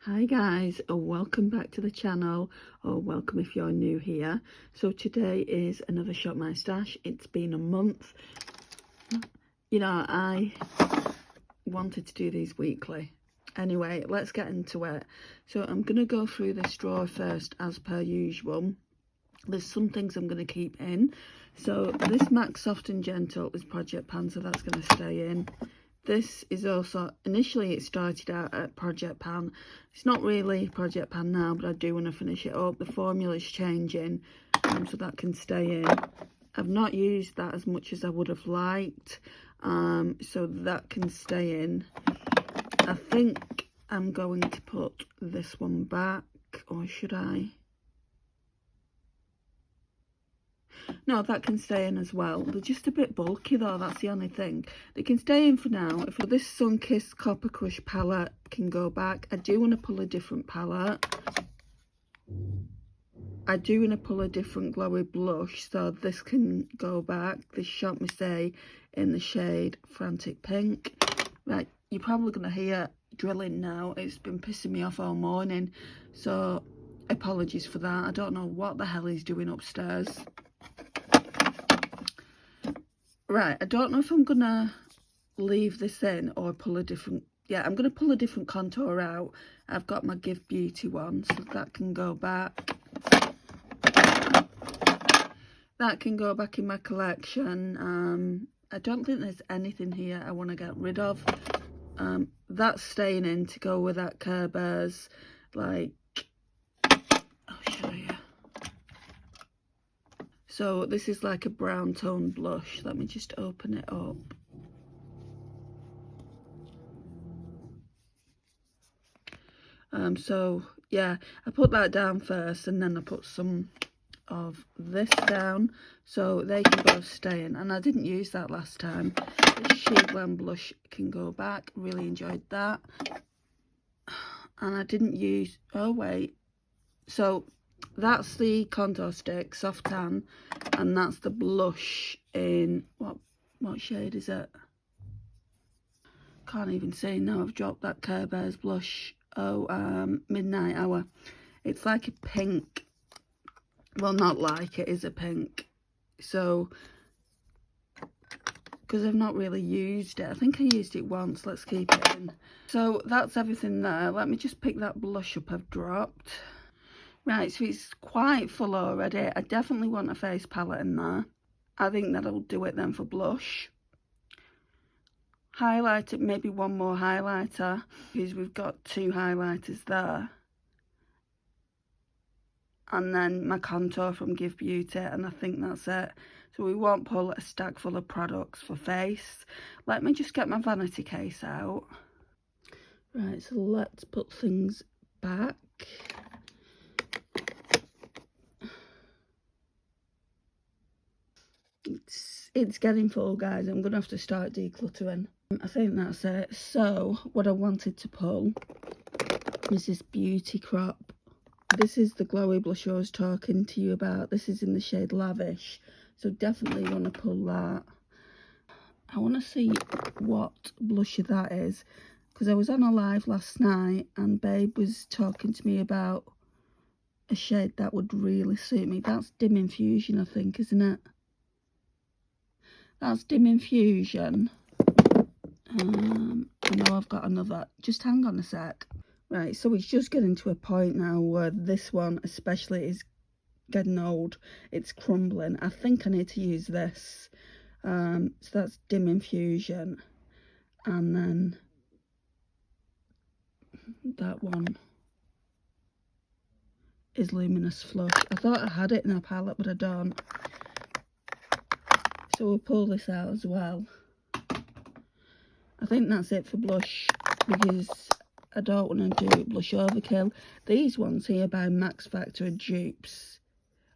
Hi guys, welcome back to the channel, or welcome if you're new here. So today is another Shop My Stash. It's been a month. You know, I wanted to do these weekly. Anyway, let's get into it. So I'm going to go through this drawer first as per usual. There's some things I'm going to keep in. So this MAC Soft and Gentle is Project Pan, so that's going to stay in. This is also, initially it started out at Project Pan. It's not really Project Pan now, but I do want to finish it up. The formula is changing, so that can stay in. I've not used that as much as I would have liked, so that can stay in. I think I'm going to put this one back, or should I? No, that can stay in as well. They're just a bit bulky though, that's the only thing. They can stay in for now. If this Sunkissed Copper Crush palette can go back. I do want to pull a different palette. I do want to pull a different glowy blush, so this can go back. This Shop My Say in the shade Frantic Pink. Right, you're probably going to hear drilling now. It's been pissing me off all morning, so apologies for that. I don't know what the hell he's doing upstairs. Right, I don't know if I'm gonna leave this in or pull a different, yeah, I'm gonna pull a different contour out. I've got my Give Beauty one, so that can go back. That can go back in my collection. I don't think there's anything here I want to get rid of. That's staying in to go with that Care Bears, like, I'll show you. So this is like a brown tone blush. Let me just open it up. So yeah, I put that down first, and then I put some of this down, so they can both stay in. And I didn't use that last time. The She Glam blush can go back. Really enjoyed that. And I didn't use, oh wait, so that's the contour stick, Soft Tan, and that's the blush in, what shade is it? Can't even see now, I've dropped that Care Bears blush. Midnight Hour. It's like a pink, well, not like, it is a pink. So because I've not really used it, I think I used it once, let's keep it in. So that's everything there. Let me just pick that blush up I've dropped. Right, so it's quite full already. I definitely want a face palette in there. I think that'll do it then for blush. Highlighter, maybe one more highlighter, because we've got two highlighters there. And then my contour from Give Beauty, and I think that's it. So we won't pull a stack full of products for face. Let me just get my vanity case out. Right, so let's put things back. It's getting full, guys. I'm gonna have to start decluttering. I think that's it. So what I wanted to pull is this Beauty Crop. This is the glowy blush I was talking to you about. This is in the shade Lavish, so definitely want to pull that. I want to see what blusher that is, because I was on a live last night and Babe was talking to me about a shade that would really suit me. That's Dim Infusion, I think, isn't it? That's Dim Infusion. I know I've got another. Just hang on a sec. Right, so it's just getting to a point now where this one especially is getting old. It's crumbling. I think I need to use this. So that's Dim Infusion. And then that one is Luminous Flush. I thought I had it in a palette, but I don't. So we'll pull this out as well. I think that's it for blush, because I don't want to do blush overkill. These ones here by Max Factor are dupes.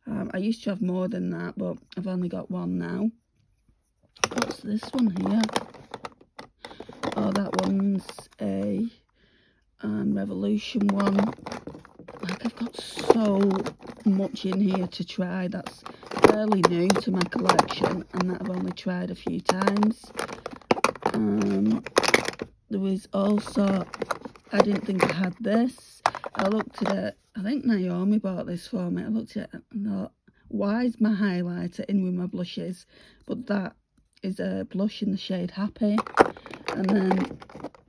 I used to have more than that, but I've only got one now. What's this one here? Oh, that one's a Revolution one. Like, I've got so much in here to try that's fairly new to my collection, and that I've only tried a few times. There was also I didn't think I had this. I looked at it. I think Naomi bought this for me. I looked at it and thought, why is my highlighter in with my blushes? But that is a blush in the shade Happy. And then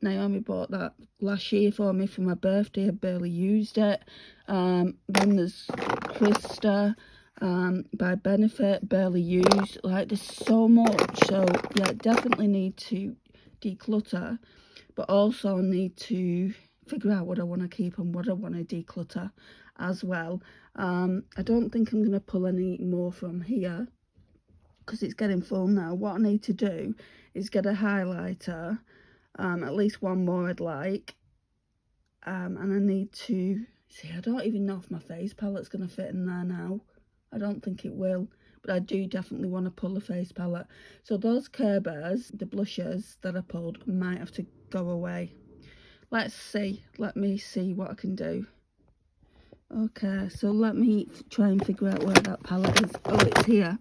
Naomi bought that last year for me for my birthday. I barely used it. Then there's Krista by Benefit, barely used. Like, there's so much. So yeah, definitely need to declutter, but also need to figure out what I want to keep and what I want to declutter as well. I don't think I'm going to pull any more from here because it's getting full now. What I need to do is get a highlighter, at least one more I'd like, and I need to see, I don't even know if my face palette's going to fit in there now. I don't think it will, but I do definitely want to pull the face palette. So those Care Bears, the blushes that I pulled, might have to go away. Let's see. Let me see what I can do. Okay, so let me try and figure out where that palette is. Oh, it's here.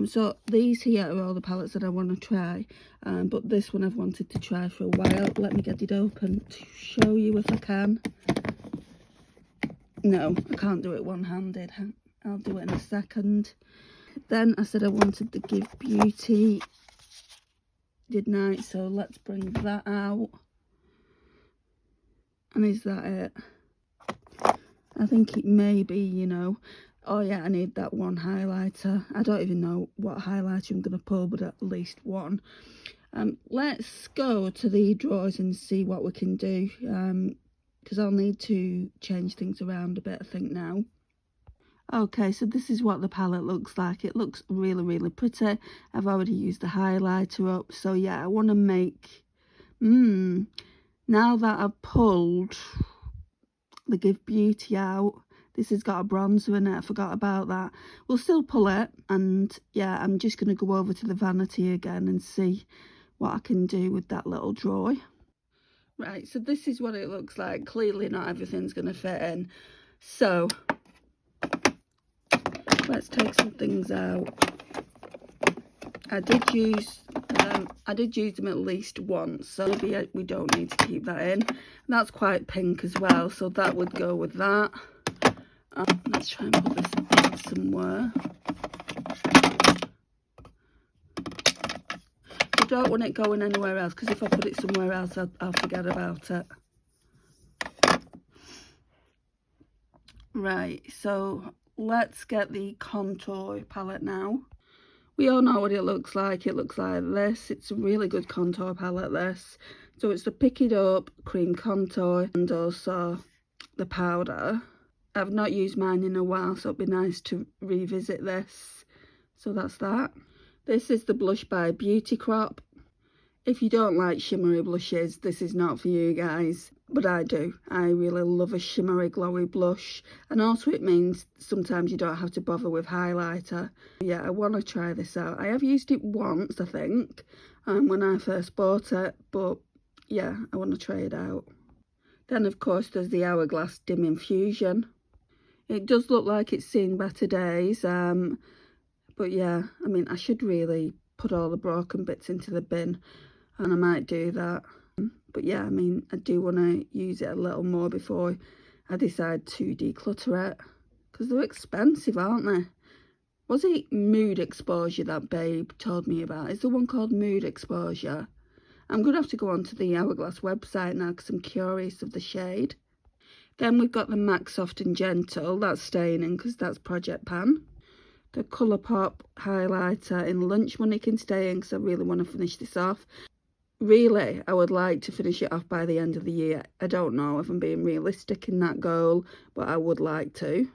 So these here are all the palettes that I want to try, but this one I've wanted to try for a while. Let me get it open to show you if I can. No, I can't do it one-handed. I'll do it in a second. Then I said I wanted the Give Beauty, didn't I? So let's bring that out. And is that it? I think it may be, you know. Oh yeah, I need that one highlighter. I don't even know what highlighter I'm going to pull, but at least one. Let's go to the drawers and see what we can do, because I'll need to change things around a bit, I think, now. Okay, so this is what the palette looks like. It looks really, really pretty. I've already used the highlighter up, so yeah, I want to make... now that I've pulled the Give Beauty out, this has got a bronzer in it. I forgot about that. We'll still pull it, and yeah, I'm just going to go over to the vanity again and see what I can do with that little drawer. Right, so this is what it looks like. Clearly not everything's going to fit in, so let's take some things out. I did use them at least once, so maybe we don't need to keep that in. That's quite pink as well, so that would go with that. Let's try and put this in somewhere. I don't want it going anywhere else, because if I put it somewhere else, I'll forget about it. Right, so let's get the contour palette now. We all know what it looks like. It looks like this. It's a really good contour palette, this. So it's the Pick It Up Cream Contour and also the powder. I've not used mine in a while, so it'd be nice to revisit this. So that's that. This is the blush by Beauty Crop. If you don't like shimmery blushes, this is not for you guys, but I do. I really love a shimmery glowy blush, and also it means sometimes you don't have to bother with highlighter. Yeah, I want to try this out. I have used it once, I think, when I first bought it, but yeah, I want to try it out. Then of course there's the Hourglass Dim Infusion. It does look like it's seen better days, but yeah, I mean, I should really put all the broken bits into the bin, and I might do that. But yeah, I mean, I do want to use it a little more before I decide to declutter it, because they're expensive, aren't they? Was it Mood Exposure that Babe told me about? Is the one called Mood Exposure? I'm going to have to go onto the Hourglass website now, because I'm curious of the shade. Then we've got the MAC Soft and Gentle. That's staining, because that's Project Pan. The Colourpop highlighter in Lunch Money can stay in, because I really want to finish this off. Really, I would like to finish it off by the end of the year. I don't know if I'm being realistic in that goal, but I would like to.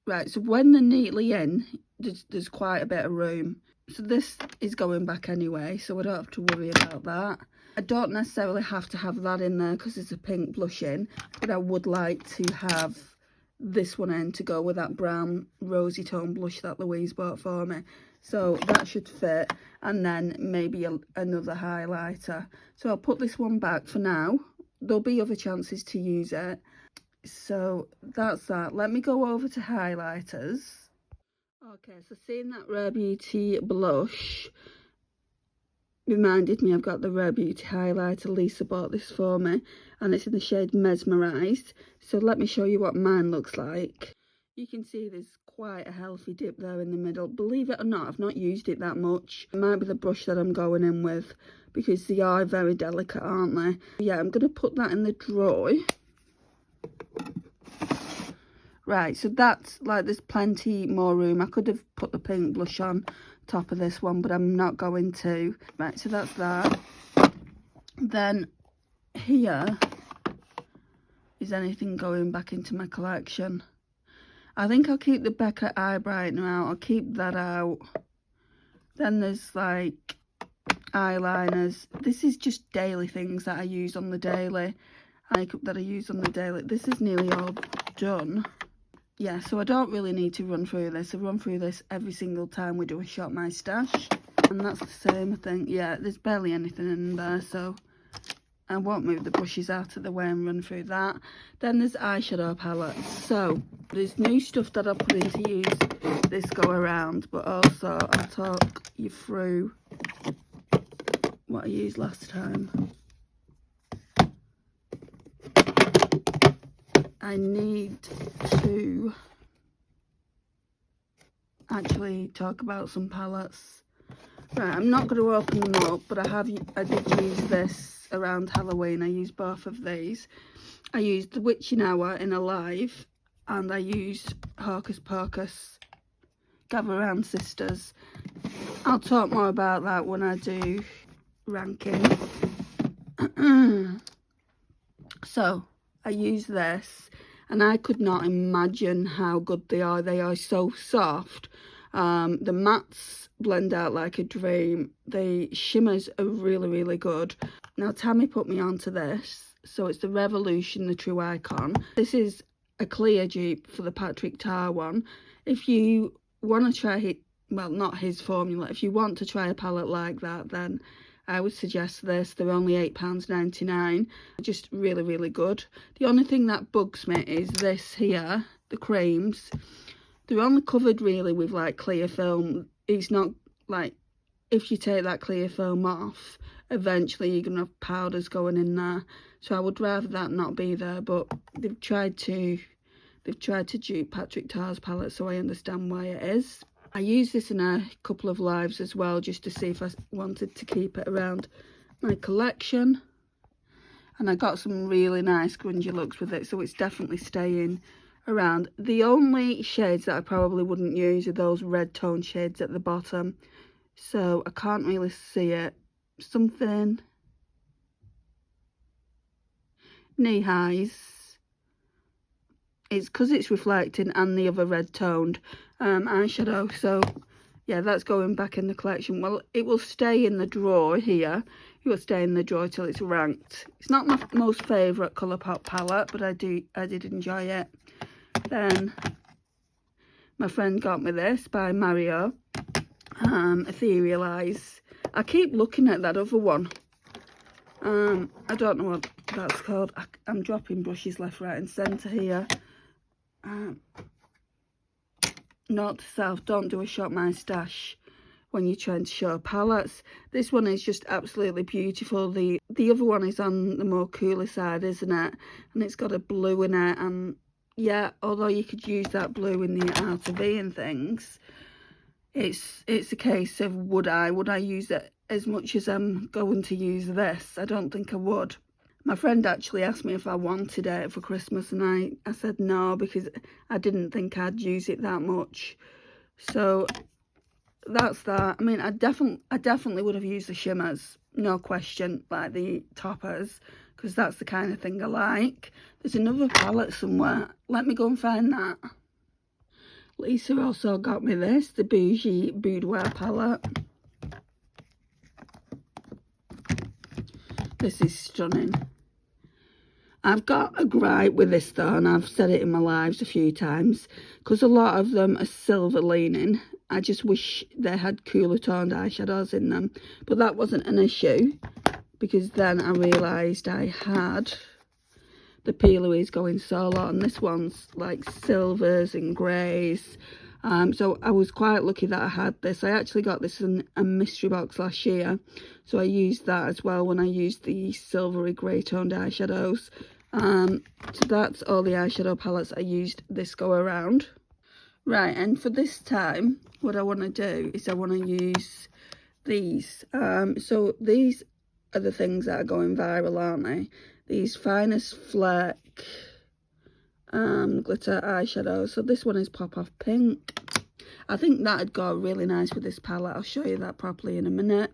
Right, so when they're neatly in, there's quite a bit of room. So this is going back anyway, so I don't have to worry about that. I don't necessarily have to have that in there because it's a pink blush in, but I would like to have this one in to go with that brown rosy tone blush that Louise bought for me. So that should fit, and then maybe another highlighter. So I'll put this one back for now. There'll be other chances to use it. So that's that. Let me go over to highlighters. Okay, so seeing that Rare Beauty blush, reminded me I've got the Rare Beauty highlighter. Lisa bought this for me, and it's in the shade Mesmerised. So let me show you what mine looks like. You can see there's quite a healthy dip there in the middle. Believe it or not, I've not used it that much. It might be the brush that I'm going in with, because they are very delicate, aren't they? Yeah, I'm going to put that in the drawer. Right, so that's like, there's plenty more room. I could have put the pink blush on top of this one, but I'm not going to. Right, so that's that. Then here is anything going back into my collection. I think I'll keep the Becca eye brightener out. I'll keep that out. Then there's like eyeliners. This is just daily things that I use on the daily. Makeup that I use on the daily. This is nearly all done. Yeah, so I don't really need to run through this. I run through this every single time we do a Shop My Stash. And that's the same, I think. Yeah, there's barely anything in there, so I won't move the brushes out of the way and run through that. Then there's eyeshadow palettes. So there's new stuff that I put in to use this go around, but also I'll talk you through what I used last time. I need to actually talk about some palettes. Right, I'm not going to open them up, but I did use this around Halloween. I used both of these. I used the Witching Hour in Alive, and I used Hocus Pocus Gather Round Sisters. I'll talk more about that when I do ranking. So I used this, and I could not imagine how good they are. They are so soft. The mattes blend out like a dream. The shimmers are really, really good. Now Tammy put me onto this. So it's the Revolution, the True Icon. This is a clear dupe for the Patrick Tar one. If you want to try it, well, not his formula, if you want to try a palette like that, then I would suggest this. They're only £8.99. Just really, really good. The only thing that bugs me is this here, the creams. They're only covered really with like clear film. It's not like, if you take that clear film off, eventually you're gonna have powders going in there. So I would rather that not be there, but they've tried to dupe Patrick Tar's palette, so I understand why it is. I used this in a couple of lives as well, just to see if I wanted to keep it around my collection. And I got some really nice grungy looks with it, so it's definitely staying around. The only shades that I probably wouldn't use are those red tone shades at the bottom. So I can't really see it. Something knee highs. It's because it's reflecting, and the other red toned eyeshadow. So yeah, that's going back in the collection. Well, it will stay in the drawer here. It will stay in the drawer till it's ranked. It's not my most favourite Colourpop palette, but I did enjoy it. Then my friend got me this by Mario, Ethereal Eyes. I keep looking at that other one. I don't know what that's called. I'm dropping brushes left, right and centre here. Note to self, don't do a Shop My Stash when you're trying to show palettes. This one is just absolutely beautiful. The other one is on the more cooler side, isn't it? And it's got a blue in it, and yeah, although you could use that blue in the RTV and things, it's a case of would I use it as much as I'm going to use this? I don't think I would. My friend actually asked me if I wanted it for Christmas, and I said no, because I didn't think I'd use it that much. So that's that. I mean, I definitely would have used the shimmers, no question, like the toppers, because that's the kind of thing I like. There's another palette somewhere. Let me go and find that. Lisa also got me this, the Bougie Boudoir palette. This is stunning. I've got a gripe with this though, and I've said it in my lives a few times, because a lot of them are silver leaning. I just wish they had cooler toned eyeshadows in them, but that wasn't an issue, because then I realised I had the P. Louise going solo, and this one's like silvers and greys. So I was quite lucky that I had this. I actually got this in a mystery box last year, so I used that as well when I used the silvery grey toned eyeshadows. So that's all the eyeshadow palettes I used this go around. Right, and for this time, what I want to do is I want to use these. So these are the things that are going viral, aren't they? These Finest Fleck glitter eyeshadows. So this one is Pop Off Pink. I think that'd go really nice with this palette. I'll show you that properly in a minute.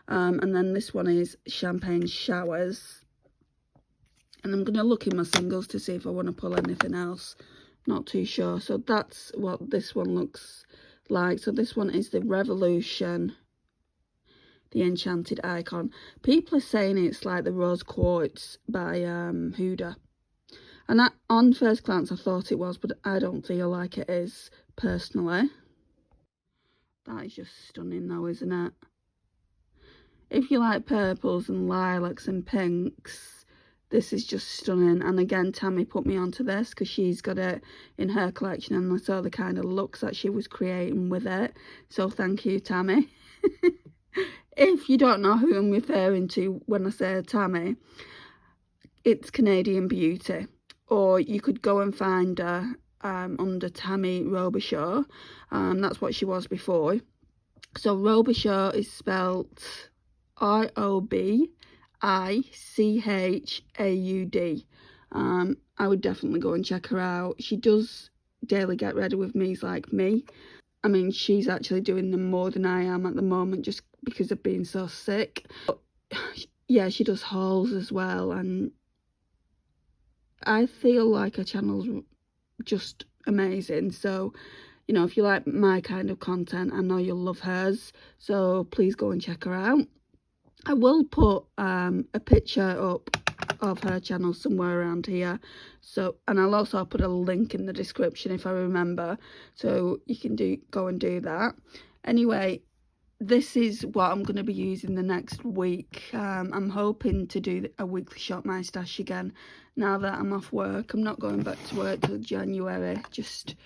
And then this one is Champagne Showers. And I'm going to look in my singles to see if I want to pull anything else. Not too sure. So that's what this one looks like. So this one is the Revolution, the Enchanted Icon. People are saying it's like the Rose Quartz by Huda. And that, on first glance, I thought it was, but I don't feel like it is, personally. That is just stunning though, isn't it? If you like purples and lilacs and pinks, this is just stunning. And again, Tammy put me onto this because she's got it in her collection and I saw the kind of looks that she was creating with it. So thank you, Tammy. If you don't know who I'm referring to when I say Tammy, it's Canadian Beauty. Or you could go and find her under Tammy Robichaud. That's what she was before. So Robichaud is spelt Robichaud. I would definitely go and check her out. She does daily get ready with me's like me. I mean, she's actually doing them more than I am at the moment just because of being so sick. But yeah, she does hauls as well, and I feel like her channel's just amazing. So, you know, if you like my kind of content, I know you'll love hers. So please go and check her out. I will put a picture up of her channel somewhere around here. So, and I'll also put a link in the description if I remember. So you can go and do that. Anyway, this is what I'm going to be using the next week. I'm hoping to do a weekly Shop My Stash again now that I'm off work. I'm not going back to work till January. Just,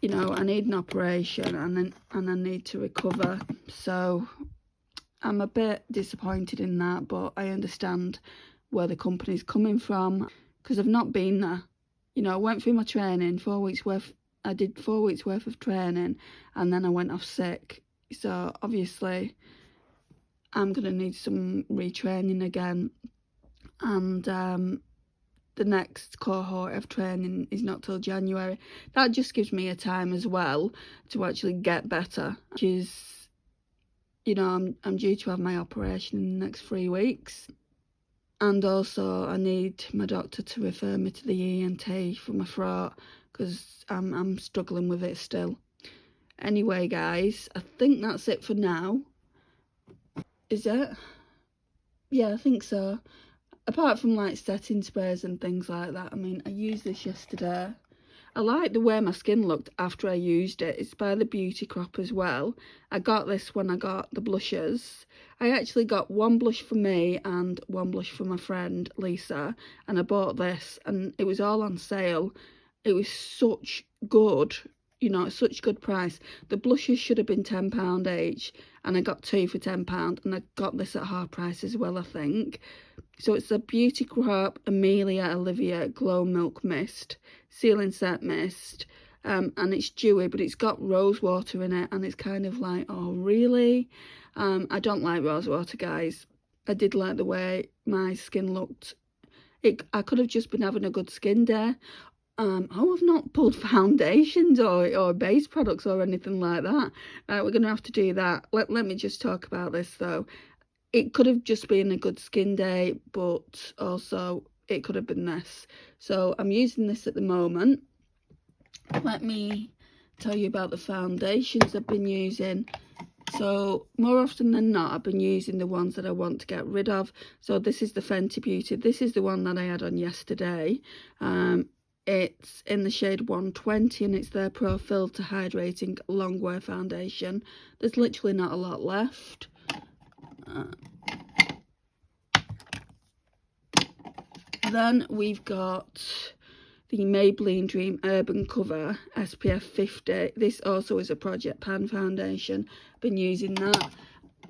you know, I need an operation and I need to recover. So I'm a bit disappointed in that, but I understand where the company's coming from because I've not been there. You know, I went through my training, 4 weeks worth. I did 4 weeks worth of training and then I went off sick. So obviously I'm going to need some retraining again, and the next cohort of training is not till January. That just gives me a time as well to actually get better, which is, you know, I'm due to have my operation in the next 3 weeks, and also I need my doctor to refer me to the ENT for my throat because I'm struggling with it still. Anyway, guys, I think that's it for now. Is it? Yeah, I think so. Apart from like setting sprays and things like that. I mean, I used this yesterday. I like the way my skin looked after I used it. It's by the Beauty Crop as well. I got this when I got the blushes. I actually got one blush for me and one blush for my friend Lisa. And I bought this and it was all on sale. It was such good, you know, such good price. The blushes should have been £10 each and I got 2 for £10 and I got this at half price as well, I think. So it's a Beauty Crop Amelia Olivia Glow Milk Mist, Sealing Set Mist, and it's dewy, but it's got rose water in it, and it's kind of like, oh really? I don't like rose water, guys. I did like the way my skin looked. I could have just been having a good skin day. I've not pulled foundations or base products or anything like that. We're going to have to do that. Let me just talk about this though. It could have just been a good skin day, but also it could have been this. So I'm using this at the moment. Let me tell you about the foundations I've been using. So more often than not, I've been using the ones that I want to get rid of. So this is the Fenty Beauty. This is the one that I had on yesterday. It's in the shade 120 and it's their Pro Filter Hydrating Longwear Foundation. There's literally not a lot left. Then we've got the Maybelline Dream Urban Cover SPF 50. This also is a Project Pan foundation. Been using that,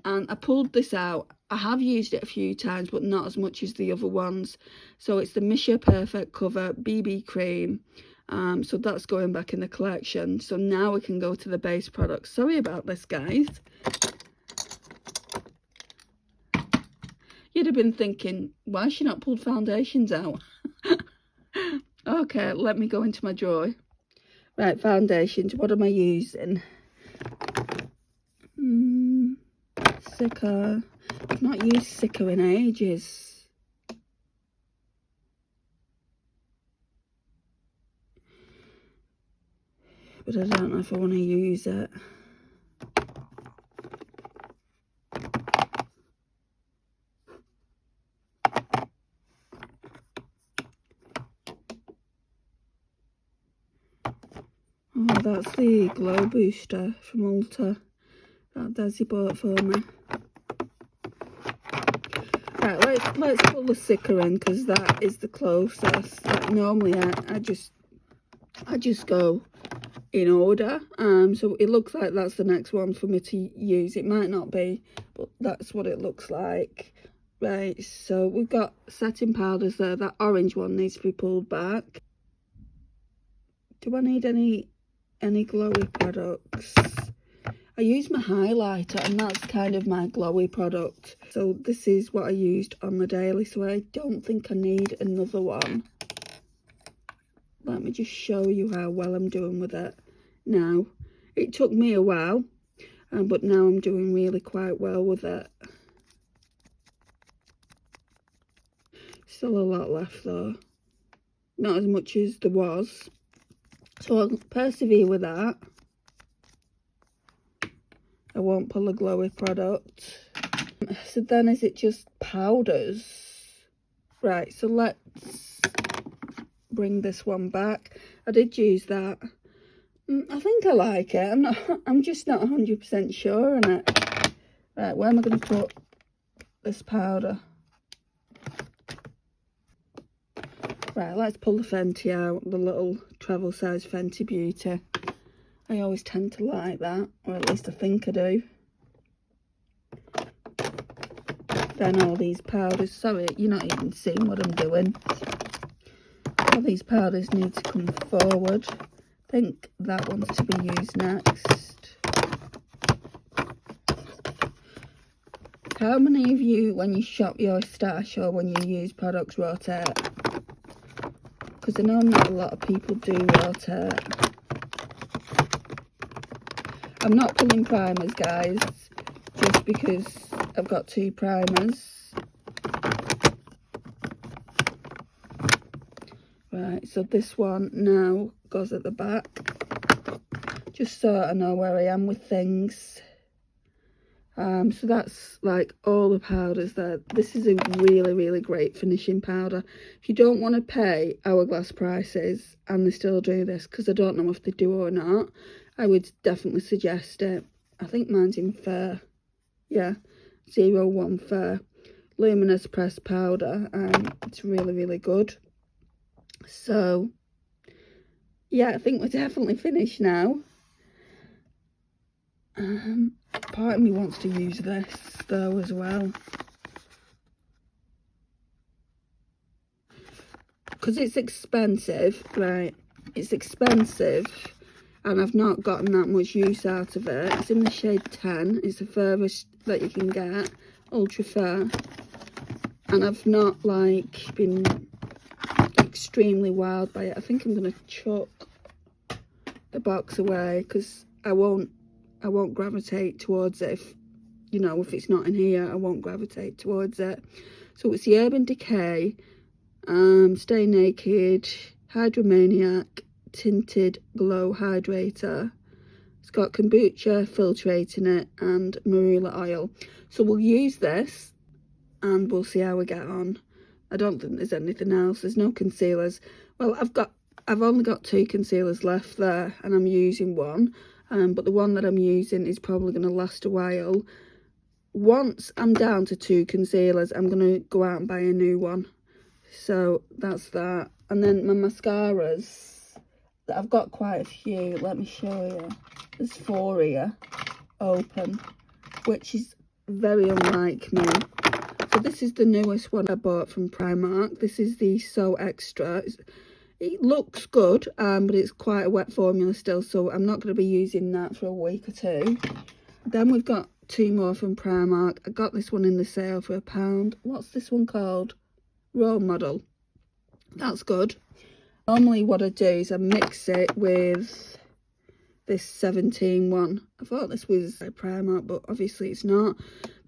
and I pulled this out. I have used it a few times, but not as much as the other ones. So it's the Mission Perfect Cover BB Cream. So that's going back in the collection. So now we can go to the base products. Sorry about this, guys. You'd have been thinking, why has she not pulled foundations out? Okay, let me go into my drawer. Right, foundations. What am I using? Sicker. I've not used Sicker in ages. But I don't know if I want to use it. Oh, that's the Glow Booster from Ulta that Desi bought for me. Right, let's pull the Sicker in, because that is the closest. Like, normally I just go in order. So it looks like that's the next one for me to use. It might not be, but that's what it looks like. Right, so we've got setting powders there. That orange one needs to be pulled back. Do I need any glowy products? I use my highlighter, and that's kind of my glowy product. So this is what I used on the daily, so I don't think I need another one. Let me just show you how well I'm doing with it now. It took me a while, but now I'm doing really quite well with it. Still a lot left though. Not as much as there was. So I'll persevere with that. I won't pull a glowy product. So then is it just powders? Right, so let's bring this one back. I did use that. I think I like it. I'm just not 100% sure on it. Right, where am I going to put this powder? Right, let's pull the Fenty out, the little travel size Fenty Beauty. I always tend to like that, or at least I think I do. Then all these powders, sorry, you're not even seeing what I'm doing. All these powders need to come forward. I think that one's to be used next. How many of you, when you shop your stash or when you use products, rotate? Because I know not a lot of people do rotate. I'm not pulling primers, guys, just because I've got 2 primers. Right, so this one now goes at the back, just so I know where I am with things. So that's like all the powders there. This is a really great finishing powder. If you don't want to pay Hourglass prices, and they still do this, because I don't know if they do or not, I would definitely suggest it. I think mine's in Fair. Yeah, 01 Fair. Luminous pressed powder, and it's really good. So yeah, I think we're definitely finished now. Part of me wants to use this though as well, because it's expensive. Right, it's expensive, and I've not gotten that much use out of it. It's in the shade 10. It's the furthest that you can get, ultra fair, and I've not like been extremely wowed by it. I think I'm gonna chuck the box away, because I won't gravitate towards it. If you know, if it's not in here, I won't gravitate towards it. So it's the Urban Decay Stay Naked Hydromaniac Tinted Glow Hydrator. It's got kombucha filtrate in it and marula oil. So we'll use this and we'll see how we get on. I don't think there's anything else. There's no concealers. Well, I've only got 2 concealers left there, and I'm using one. But the one that I'm using is probably going to last a while. Once I'm down to 2 concealers, I'm going to go out and buy a new one. So that's that. And then my mascaras, that I've got quite a few. Let me show you. There's 4 here, open, which is very unlike me. So this is the newest one I bought from Primark. This is the So Extra. It looks good, but it's quite a wet formula still, so I'm not going to be using that for a week or 2. Then we've got 2 more from Primark. I got this one in the sale for £1. What's this one called? Role Model. That's good. Normally what I do is I mix it with this 17 one. I thought this was a Primark, but obviously it's not.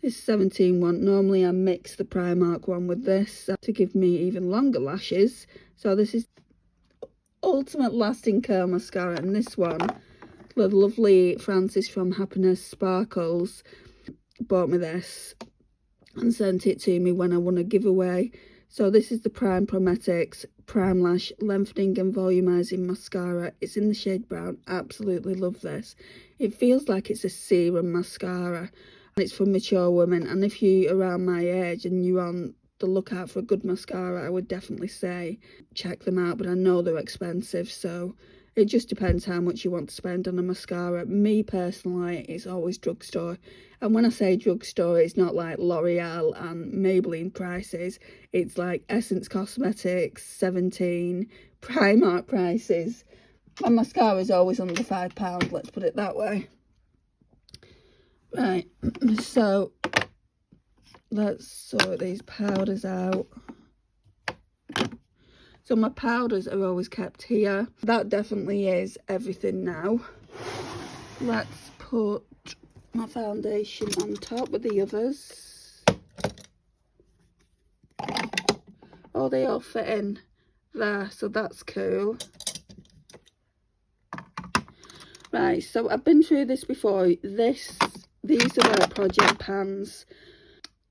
This 17 one. Normally I mix the Primark one with this to give me even longer lashes. So this is Ultimate Lasting Curl Mascara, and this one, the lovely Frances from Happiness Sparkles bought me this and sent it to me when I won a giveaway. So this is the Prime Prometics Prime Lash Lengthening and Volumizing Mascara. It's in the shade brown. Absolutely love this. It feels like it's a serum mascara, and it's for mature women. And if you're around my age and you're on the lookout for a good mascara, I would definitely say check them out, but I know they're expensive, so it just depends how much you want to spend on a mascara. Me personally, it's always drugstore. And when I say drugstore, it's not like L'Oreal and Maybelline prices. It's like Essence Cosmetics, 17, Primark prices. My mascara is always under £5, let's put it that way. Right, so let's sort these powders out. So my powders are always kept here. That definitely is everything now. Let's put my foundation on top with the others. Oh, they all fit in there, so that's cool. Right, so I've been through this before. These are their project pans.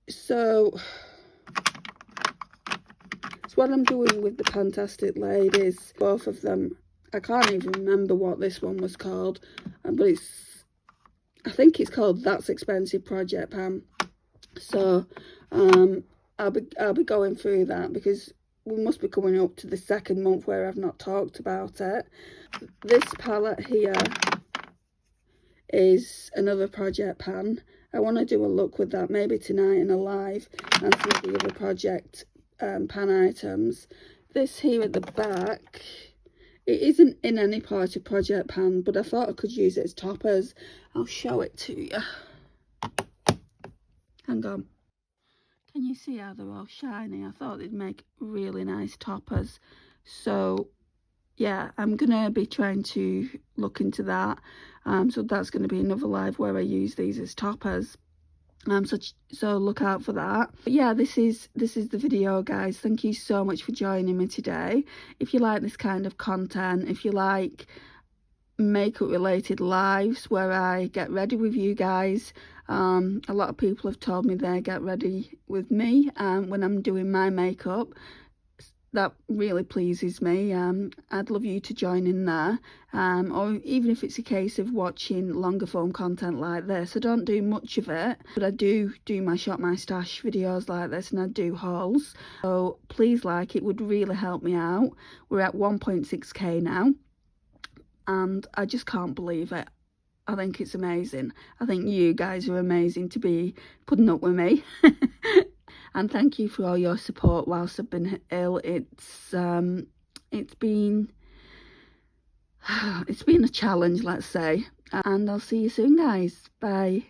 So what I'm doing with the Fantastic Ladies, both of them. I can't even remember what this one was called, but I think it's called That's Expensive Project Pan. So I'll be going through that because we must be coming up to the 2nd month where I've not talked about it. This palette here is another project pan. I want to do a look with that maybe tonight in a live, and some of the other project pan items. This here at the back, it isn't in any part of project pan, but I thought I could use it as toppers. I'll show it to you. Hang on. Can you see how they're all shiny? I thought they'd make really nice toppers. So yeah, I'm gonna be trying to look into that. So that's going to be another live where I use these as toppers. So look out for that. But yeah, this is the video, guys. Thank you so much for joining me today. If you like this kind of content, if you like makeup related lives where I get ready with you guys, a lot of people have told me they get ready with me when I'm doing my makeup. That really pleases me. I'd love you to join in there, or even if it's a case of watching longer form content like this. I don't do much of it, but I do my Shop My Stash videos like this, and I do hauls. So please it would really help me out. We're at 1.6k now, and I just can't believe it. I think it's amazing. I think you guys are amazing to be putting up with me. And thank you for all your support whilst I've been ill. It's been a challenge, let's say. And I'll see you soon, guys. Bye.